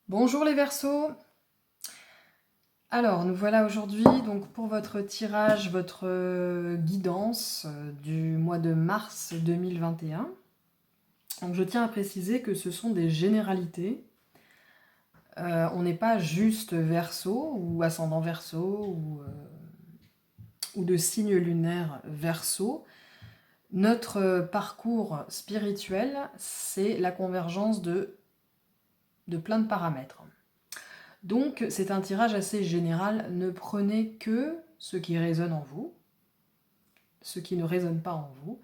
Bonjour les Verseaux. Alors, nous voilà aujourd'hui donc pour votre tirage, votre guidance du mois de mars 2021. Donc, je tiens à préciser que ce sont des généralités. On n'est pas juste Verseau ou ascendant Verseau ou de signe lunaire Verseau. Notre parcours spirituel, c'est la convergence de plein de paramètres. Donc c'est un tirage assez général, ne prenez que ce qui résonne en vous, ce qui ne résonne pas en vous,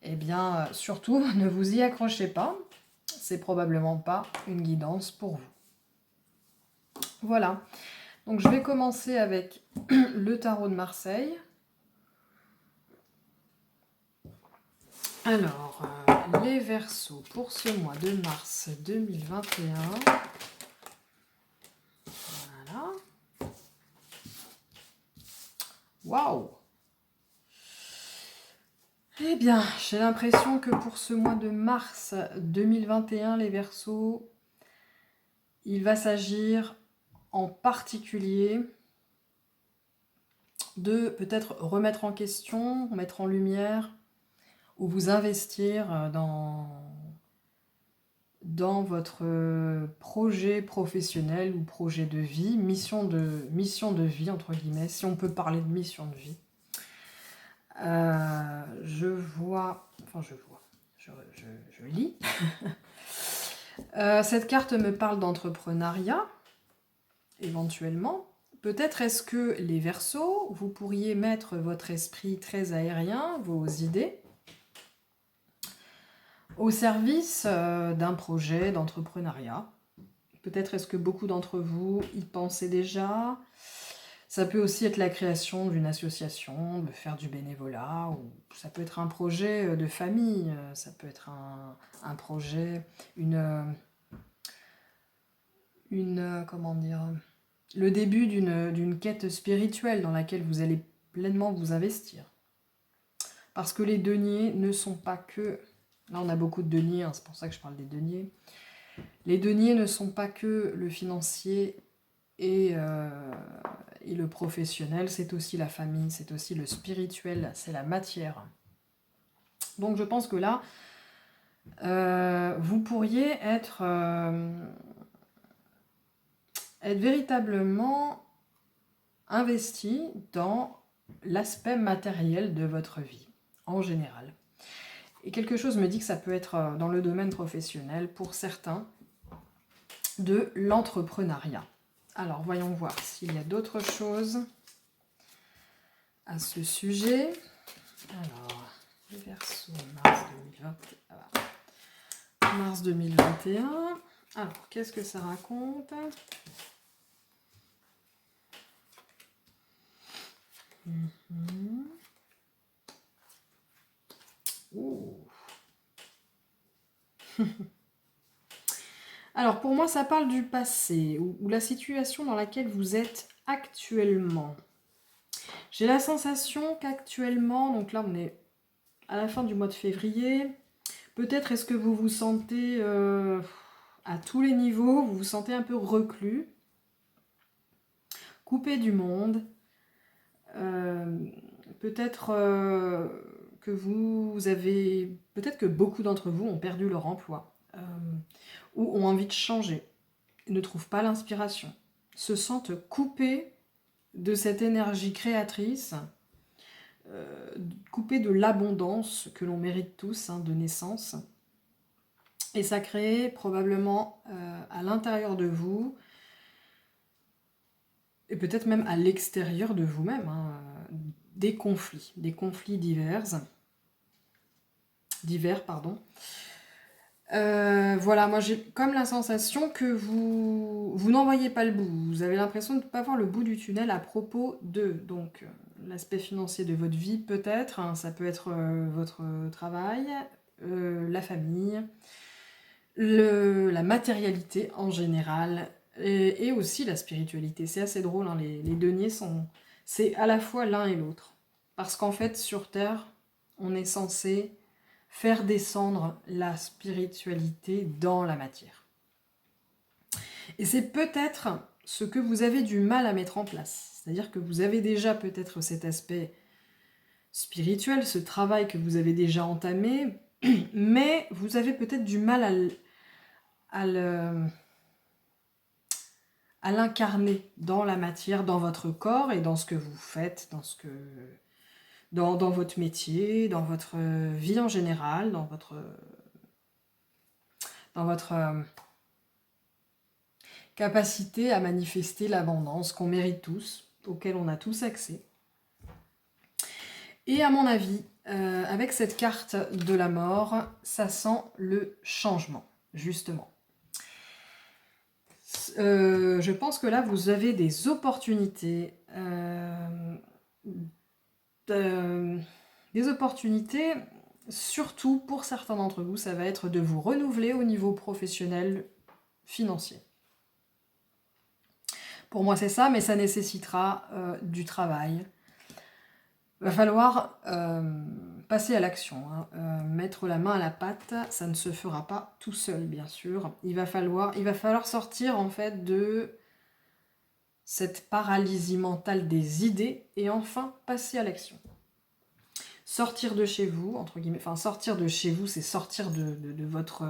eh bien surtout ne vous y accrochez pas, c'est probablement pas une guidance pour vous. Voilà, donc je vais commencer avec le tarot de Marseille. Alors, les Verseaux pour ce mois de mars 2021. Voilà. Waouh! Eh bien, j'ai l'impression que pour ce mois de mars 2021, les Verseaux, il va s'agir en particulier de peut-être remettre en question, mettre en lumière ou vous investir dans votre projet professionnel ou projet de vie, mission de vie entre guillemets, si on peut parler de mission de vie. Je lis. Cette carte me parle d'entrepreneuriat, éventuellement. Peut-être est-ce que les Verseaux, vous pourriez mettre votre esprit très aérien, vos idées, au service d'un projet d'entrepreneuriat. Peut-être est-ce que beaucoup d'entre vous y pensaient déjà. Ça peut aussi être la création d'une association, de faire du bénévolat, ou ça peut être un projet de famille, ça peut être un projet, comment dire, le début d'une quête spirituelle dans laquelle vous allez pleinement vous investir. Parce que les deniers ne sont pas que... Là, on a beaucoup de deniers, hein, c'est pour ça que je parle des deniers. Les deniers ne sont pas que le financier et le professionnel, c'est aussi la famille, c'est aussi le spirituel, c'est la matière. Donc je pense que là, vous pourriez être véritablement investi dans l'aspect matériel de votre vie, en général. Et quelque chose me dit que ça peut être dans le domaine professionnel, pour certains, de l'entrepreneuriat. Alors, voyons voir s'il y a d'autres choses à ce sujet. Alors, les Verseaux, mars 2021. Alors, qu'est-ce que ça raconte ? Alors, pour moi, ça parle du passé, ou la situation dans laquelle vous êtes actuellement. J'ai la sensation qu'actuellement, donc là on est à la fin du mois de février, peut-être est-ce que vous vous sentez à tous les niveaux, vous vous sentez un peu reclus, coupé du monde, peut-être que peut-être que beaucoup d'entre vous ont perdu leur emploi, ou ont envie de changer, ne trouvent pas l'inspiration, se sentent coupés de cette énergie créatrice, coupés de l'abondance que l'on mérite tous, hein, de naissance. Et ça crée probablement à l'intérieur de vous, et peut-être même à l'extérieur de vous-même, hein, des conflits divers. Voilà, moi j'ai comme la sensation que vous n'en voyez pas le bout. Vous avez l'impression de ne pas voir le bout du tunnel à propos de donc l'aspect financier de votre vie peut-être, hein, ça peut être votre travail, la famille, la matérialité en général, et aussi la spiritualité. C'est assez drôle, hein, les deniers c'est à la fois l'un et l'autre. Parce qu'en fait, sur Terre, on est censé faire descendre la spiritualité dans la matière. Et c'est peut-être ce que vous avez du mal à mettre en place. C'est-à-dire que vous avez déjà peut-être cet aspect spirituel, ce travail que vous avez déjà entamé, mais vous avez peut-être du mal à l'incarner dans la matière, dans votre corps et dans ce que vous faites, dans votre métier, dans votre vie en général, dans votre capacité à manifester l'abondance qu'on mérite tous, auquel on a tous accès. Et à mon avis, avec cette carte de la mort, ça sent le changement, justement. Je pense que là, vous avez des opportunités. Des opportunités, surtout pour certains d'entre vous, ça va être de vous renouveler au niveau professionnel, financier. Pour moi, c'est ça, mais ça nécessitera du travail. Il va falloir passer à l'action, hein. Mettre la main à la pâte, ça ne se fera pas tout seul, bien sûr. Il va falloir sortir en fait de cette paralysie mentale des idées et enfin passer à l'action. Sortir de chez vous, entre guillemets, enfin sortir de chez vous, c'est sortir de votre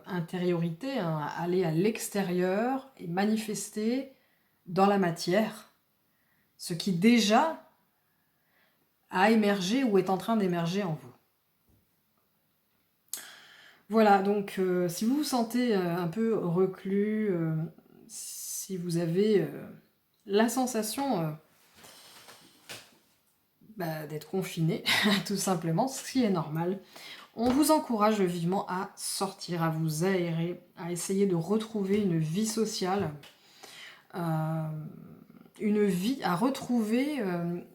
intériorité, hein, aller à l'extérieur et manifester dans la matière ce qui déjà a émergé ou est en train d'émerger en vous. Voilà, donc si vous vous sentez un peu reclus, si vous avez la sensation d'être confiné, tout simplement, ce qui est normal, on vous encourage vivement à sortir, à vous aérer, à essayer de retrouver une vie sociale, à retrouver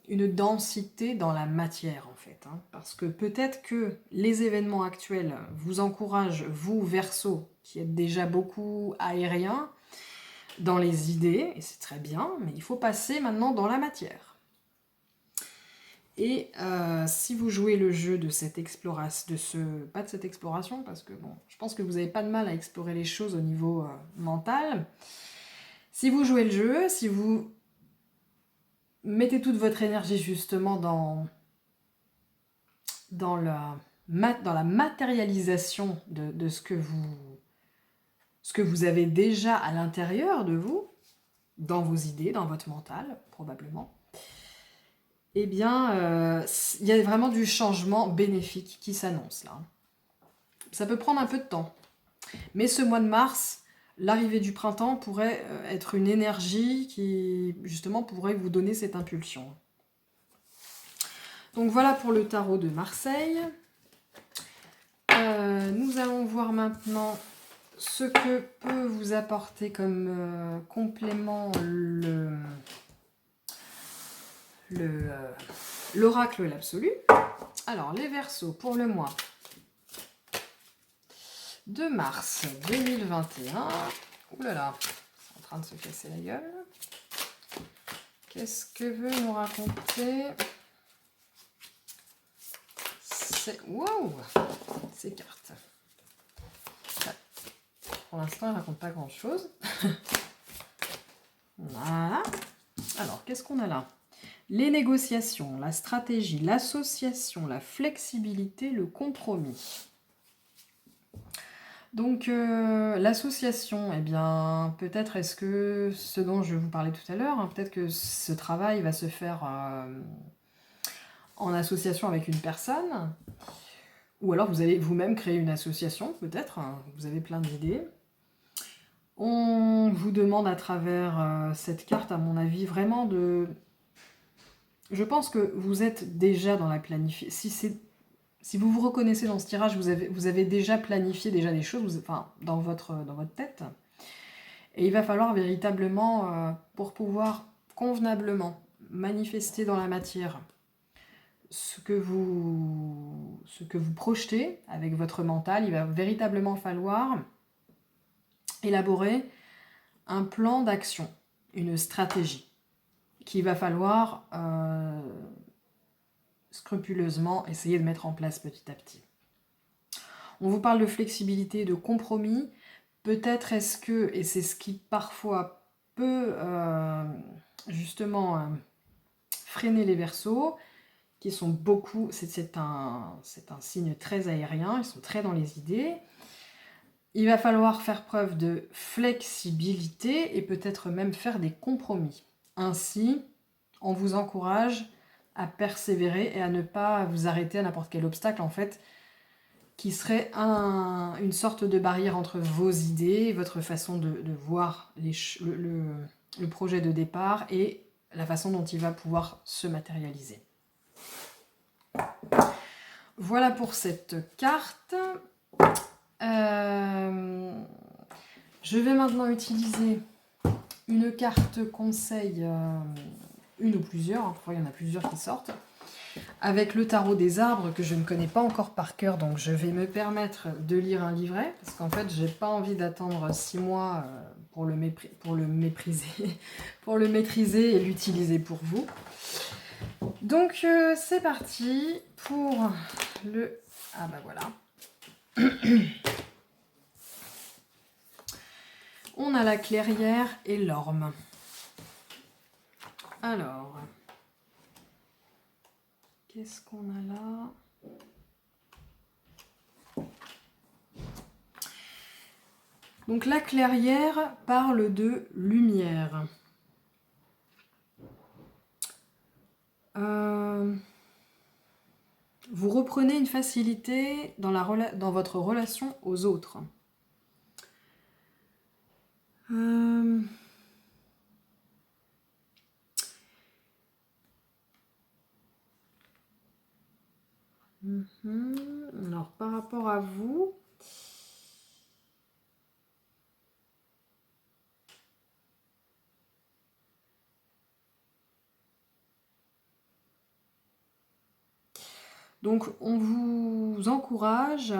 une densité dans la matière en fait. Hein, parce que peut-être que les événements actuels vous encouragent, vous Verseau, qui êtes déjà beaucoup aérien, dans les idées, et c'est très bien, mais il faut passer maintenant dans la matière. Et si vous jouez le jeu de cette exploration, pas de cette exploration, parce que bon, je pense que vous n'avez pas de mal à explorer les choses au niveau mental. Si vous jouez le jeu, si vous mettez toute votre énergie justement dans la matérialisation de ce que vous avez déjà à l'intérieur de vous, dans vos idées, dans votre mental, probablement, eh bien, il y a vraiment du changement bénéfique qui s'annonce là. Ça peut prendre un peu de temps. Mais ce mois de mars, l'arrivée du printemps pourrait être une énergie qui, justement, pourrait vous donner cette impulsion. Donc voilà pour le tarot de Marseille. Nous allons voir maintenant ce que peut vous apporter comme complément l'oracle l'absolu. Alors, les Verseaux pour le mois de mars 2021. Ouh là là, c'est en train de se casser la gueule. Qu'est-ce que veut nous raconter wow, ces cartes. Pour l'instant, elle ne raconte pas grand-chose. Voilà. Alors, qu'est-ce qu'on a là? Les négociations, la stratégie, l'association, la flexibilité, le compromis. Donc, l'association, eh bien, peut-être est-ce que ce dont je vous parlais tout à l'heure, hein, peut-être que ce travail va se faire en association avec une personne, ou alors vous allez vous-même créer une association, peut-être, hein, vous avez plein d'idées. On vous demande à travers cette carte, à mon avis, vraiment de... Je pense que vous êtes déjà dans la planification. Si vous vous reconnaissez dans ce tirage, vous avez déjà planifié déjà des choses, enfin, dans votre tête. Et il va falloir véritablement, pour pouvoir convenablement manifester dans la matière ce que vous projetez avec votre mental, il va véritablement falloir élaborer un plan d'action, une stratégie qu'il va falloir scrupuleusement essayer de mettre en place petit à petit. On vous parle de flexibilité, de compromis, peut-être est-ce que, et c'est ce qui parfois peut justement freiner les Verseaux, qui sont beaucoup, c'est un signe très aérien, ils sont très dans les idées. Il va falloir faire preuve de flexibilité et peut-être même faire des compromis. Ainsi, on vous encourage à persévérer et à ne pas vous arrêter à n'importe quel obstacle, en fait, qui serait une sorte de barrière entre vos idées, votre façon de voir le projet de départ et la façon dont il va pouvoir se matérialiser. Voilà pour cette carte. Je vais maintenant utiliser une carte conseil, une ou plusieurs, parfois il y en a plusieurs qui sortent, avec le tarot des arbres que je ne connais pas encore par cœur, donc je vais me permettre de lire un livret, parce qu'en fait j'ai pas envie d'attendre 6 mois pour le mépriser, pour le maîtriser et l'utiliser pour vous. Donc c'est parti pour le... Ah bah voilà. On a la clairière et l'orme. Alors, qu'est-ce qu'on a là? Donc la clairière parle de lumière. Vous reprenez une facilité dans votre relation aux autres. Alors, par rapport à vous, donc on vous encourage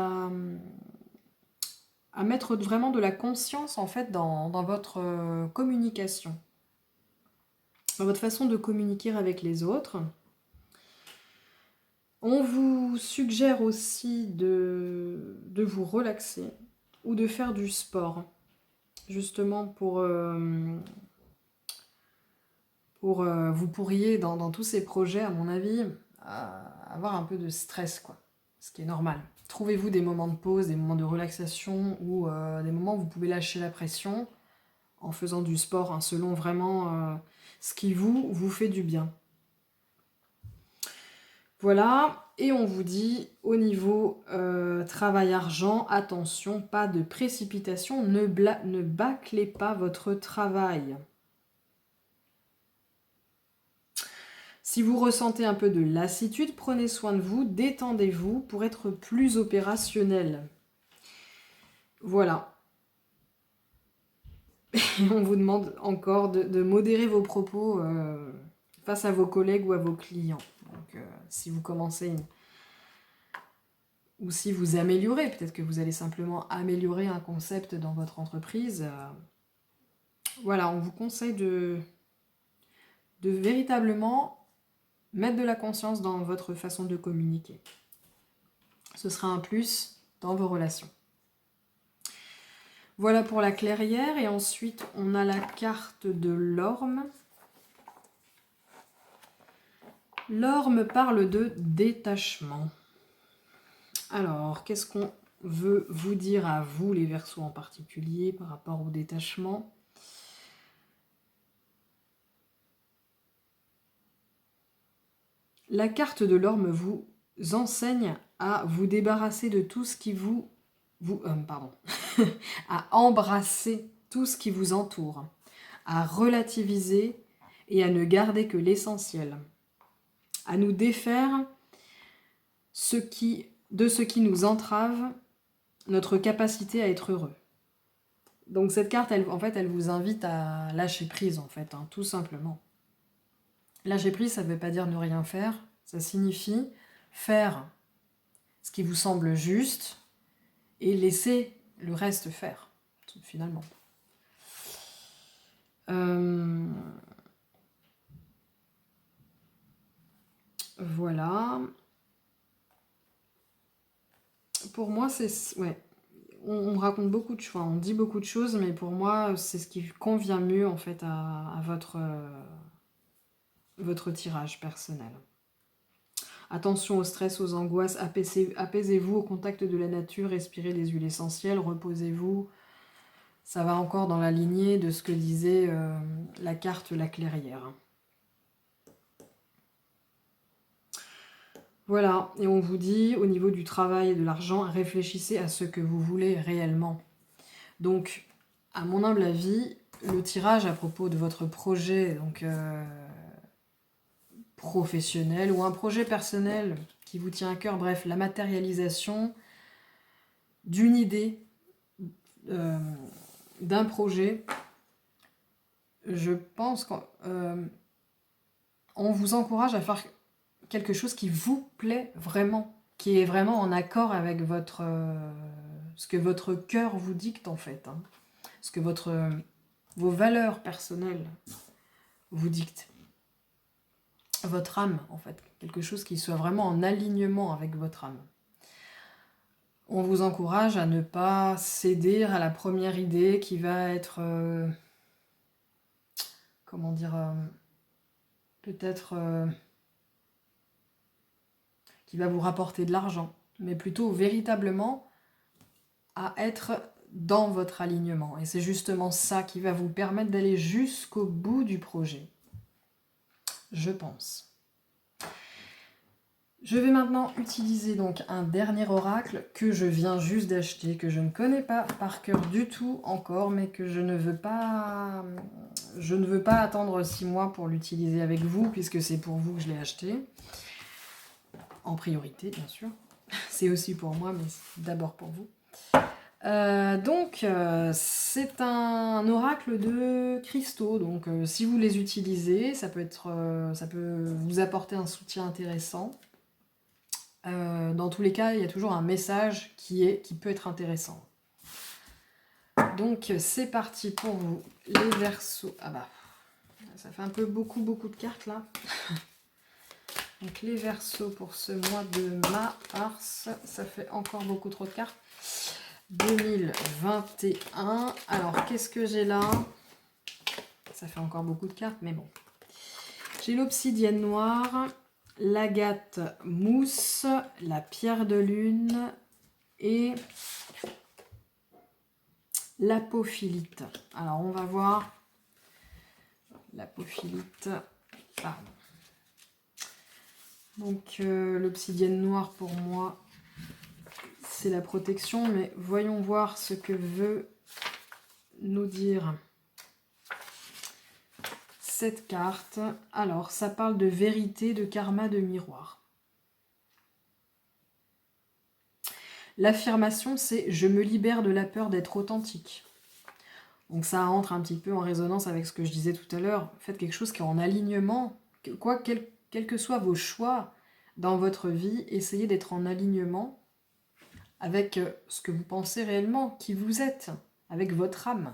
à mettre vraiment de la conscience en fait dans votre communication, dans votre façon de communiquer avec les autres. On vous suggère aussi de vous relaxer ou de faire du sport, justement vous pourriez, dans tous ces projets, à mon avis, avoir un peu de stress, quoi, ce qui est normal. Trouvez-vous des moments de pause, des moments de relaxation ou des moments où vous pouvez lâcher la pression en faisant du sport, hein, selon vraiment ce qui vous fait du bien. Voilà, et on vous dit au niveau travail-argent, attention, pas de précipitation, ne bâclez pas votre travail. Si vous ressentez un peu de lassitude, prenez soin de vous, détendez-vous pour être plus opérationnel. Voilà. Et on vous demande encore de modérer vos propos face à vos collègues ou à vos clients. Donc, si vous commencez ou si vous améliorez, peut-être que vous allez simplement améliorer un concept dans votre entreprise. Voilà, on vous conseille de véritablement mettre de la conscience dans votre façon de communiquer. Ce sera un plus dans vos relations. Voilà pour la clairière, et ensuite on a la carte de l'orme. L'orme parle de détachement. Alors, qu'est-ce qu'on veut vous dire à vous, les Verseaux en particulier, par rapport au détachement ? La carte de l'orme vous enseigne à vous débarrasser de tout ce qui à embrasser tout ce qui vous entoure, à relativiser et à ne garder que l'essentiel, à nous défaire de ce qui nous entrave notre capacité à être heureux. Donc cette carte, elle vous invite à lâcher prise, en fait, hein, tout simplement. Lâcher prise, ça ne veut pas dire ne rien faire, ça signifie faire ce qui vous semble juste et laisser le reste faire, finalement. Voilà. Pour moi, c'est... Ouais. on raconte beaucoup de choses, on dit beaucoup de choses, mais pour moi, c'est ce qui convient mieux en fait à votre tirage personnel. Attention au stress, aux angoisses, apaisez-vous au contact de la nature, respirez des huiles essentielles, reposez-vous. Ça va encore dans la lignée de ce que disait la carte La Clairière. Voilà, et on vous dit, au niveau du travail et de l'argent, réfléchissez à ce que vous voulez réellement. Donc, à mon humble avis, le tirage à propos de votre projet professionnel ou un projet personnel qui vous tient à cœur, bref, la matérialisation d'une idée, d'un projet, je pense qu'on vous encourage à faire quelque chose qui vous plaît vraiment, qui est vraiment en accord avec ce que votre cœur vous dicte en fait, hein, ce que vos valeurs personnelles vous dictent. Votre âme en fait, quelque chose qui soit vraiment en alignement avec votre âme. On vous encourage à ne pas céder à la première idée qui va être, comment dire, peut-être qui va vous rapporter de l'argent, mais plutôt véritablement à être dans votre alignement. Et c'est justement ça qui va vous permettre d'aller jusqu'au bout du projet, je pense. Je vais maintenant utiliser donc un dernier oracle que je viens juste d'acheter, que je ne connais pas par cœur du tout encore, mais que je ne veux pas attendre 6 mois pour l'utiliser avec vous, puisque c'est pour vous que je l'ai acheté. En priorité, bien sûr. C'est aussi pour moi, mais c'est d'abord pour vous. C'est un oracle de cristaux. Donc, si vous les utilisez, ça peut vous apporter un soutien intéressant. Dans tous les cas, il y a toujours un message qui peut être intéressant. Donc, c'est parti pour vous, les Verseaux. Ah bah, ça fait un peu beaucoup de cartes là. Donc les Verseaux pour ce mois de mars, ça fait encore beaucoup trop de cartes. 2021. Alors qu'est-ce que j'ai là? Ça fait encore beaucoup de cartes, mais bon. J'ai l'obsidienne noire, l'agate mousse, la pierre de lune et l'apophilite. Alors on va voir l'apophilite. Pardon. Donc l'obsidienne noire pour moi, c'est la protection, mais voyons voir ce que veut nous dire cette carte. Alors, ça parle de vérité, de karma, de miroir. L'affirmation, c'est « je me libère de la peur d'être authentique ». Donc ça entre un petit peu en résonance avec ce que je disais tout à l'heure. Faites quelque chose qui est en alignement. Quels que soient vos choix dans votre vie, essayez d'être en alignement avec ce que vous pensez réellement, qui vous êtes, avec votre âme.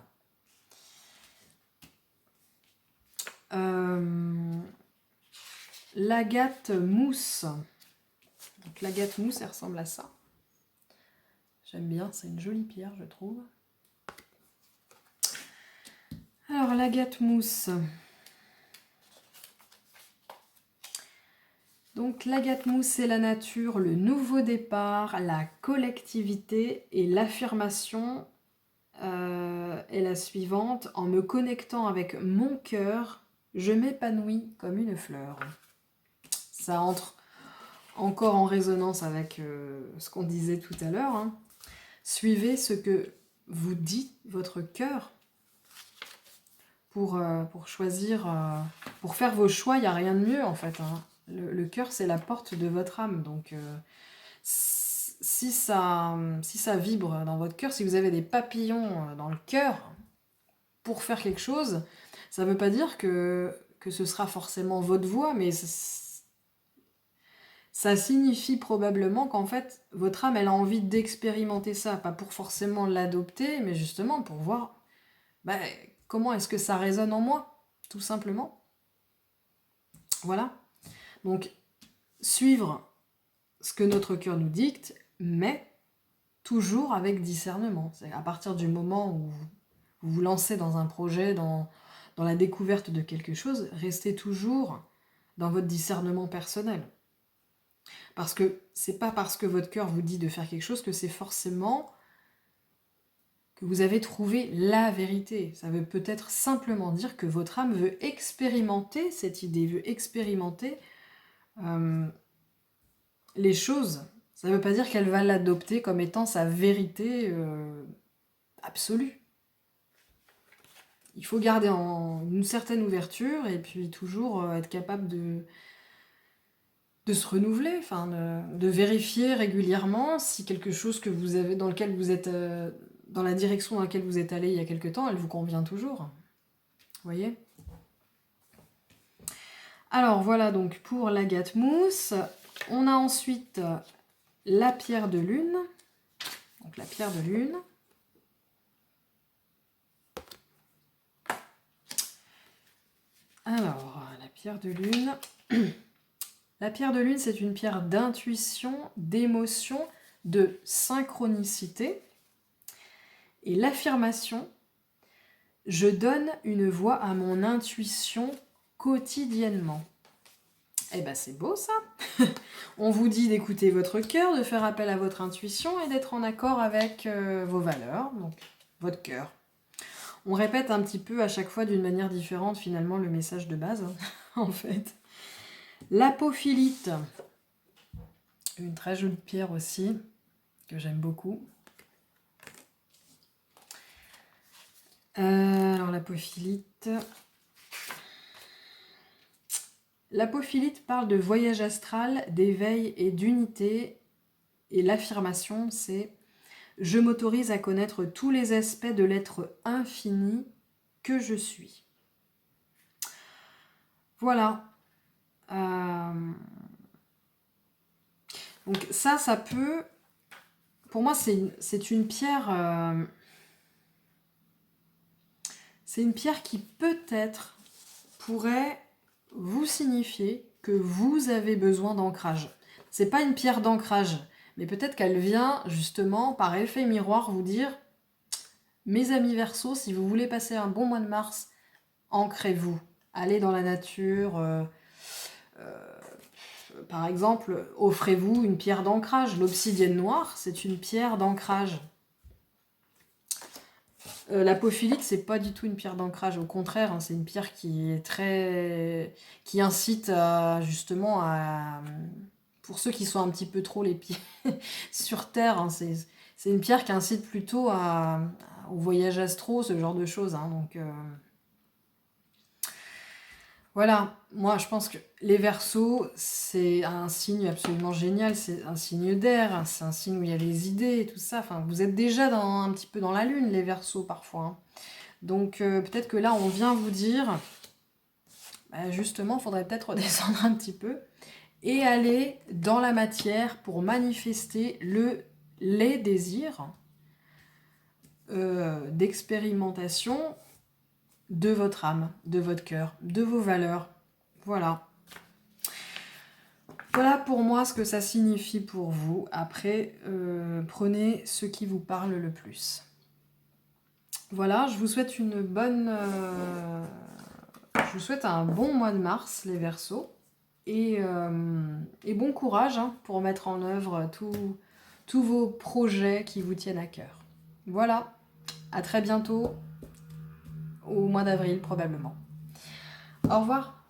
L'agate mousse. Donc l'agate mousse, elle ressemble à ça. J'aime bien, c'est une jolie pierre, je trouve. Alors l'agate mousse. Donc l'agate mousse, c'est la nature, le nouveau départ, la collectivité et l'affirmation est la suivante. En me connectant avec mon cœur, je m'épanouis comme une fleur. Ça entre encore en résonance avec ce qu'on disait tout à l'heure. Hein. Suivez ce que vous dit votre cœur pour choisir, pour faire vos choix. Il n'y a rien de mieux en fait. Hein. Le cœur, c'est la porte de votre âme. Donc, si ça vibre dans votre cœur, si vous avez des papillons dans le cœur pour faire quelque chose, ça ne veut pas dire que ce sera forcément votre voix, mais ça signifie probablement qu'en fait, votre âme, elle a envie d'expérimenter ça. Pas pour forcément l'adopter, mais justement pour voir comment est-ce que ça résonne en moi, tout simplement. Voilà. Donc, suivre ce que notre cœur nous dicte, mais toujours avec discernement. C'est à partir du moment où vous vous lancez dans un projet, dans la découverte de quelque chose, restez toujours dans votre discernement personnel. Parce que c'est pas parce que votre cœur vous dit de faire quelque chose que c'est forcément que vous avez trouvé la vérité. Ça veut peut-être simplement dire que votre âme veut expérimenter cette idée, veut expérimenter les choses. Ça ne veut pas dire qu'elle va l'adopter comme étant sa vérité absolue. Il faut garder une certaine ouverture et puis toujours être capable de se renouveler, enfin de vérifier régulièrement si quelque chose que vous avez, dans lequel vous êtes, dans la direction dans laquelle vous êtes allé il y a quelque temps, elle vous convient toujours. Vous voyez ? Alors voilà donc pour l'agate mousse. On a ensuite la pierre de lune. Donc la pierre de lune. Alors, la pierre de lune. La pierre de lune, c'est une pierre d'intuition, d'émotion, de synchronicité. Et l'affirmation, je donne une voix à mon intuition quotidiennement. Eh ben c'est beau ça. On vous dit d'écouter votre cœur, de faire appel à votre intuition et d'être en accord avec vos valeurs, donc votre cœur. On répète un petit peu à chaque fois d'une manière différente finalement le message de base, en fait. L'apophilite, une très jolie pierre aussi, que j'aime beaucoup. Alors l'apophilite... L'apophilite parle de voyage astral, d'éveil et d'unité. Et l'affirmation, c'est « Je m'autorise à connaître tous les aspects de l'être infini que je suis. » Voilà. Donc ça peut... Pour moi, c'est une pierre... c'est une pierre qui peut-être pourrait vous signifier que vous avez besoin d'ancrage. C'est pas une pierre d'ancrage, mais peut-être qu'elle vient justement par effet miroir vous dire « Mes amis Verseaux, si vous voulez passer un bon mois de mars, ancrez-vous. Allez dans la nature. Par exemple, offrez-vous une pierre d'ancrage. L'obsidienne noire, c'est une pierre d'ancrage. L'apophilite, c'est pas du tout une pierre d'ancrage, au contraire, hein, c'est une pierre qui est qui incite justement à... Pour ceux qui sont un petit peu trop les pieds sur terre, hein, c'est une pierre qui incite plutôt au voyage astro, ce genre de choses. Hein, donc voilà, moi je pense que les Verseaux, c'est un signe absolument génial, c'est un signe d'air, c'est un signe où il y a les idées et tout ça. Enfin, vous êtes déjà un petit peu dans la lune, les Verseaux parfois. Hein. Donc peut-être que là, on vient vous dire, justement, il faudrait peut-être redescendre un petit peu et aller dans la matière pour manifester les désirs d'expérimentation de votre âme, de votre cœur, de vos valeurs. Voilà. Voilà pour moi ce que ça signifie pour vous. Après, prenez ce qui vous parle le plus. Voilà, je vous souhaite une bonne... je vous souhaite un bon mois de mars, les Verseaux. Et bon courage hein, pour mettre en œuvre tous vos projets qui vous tiennent à cœur. Voilà, à très bientôt, au mois d'avril probablement. Au revoir.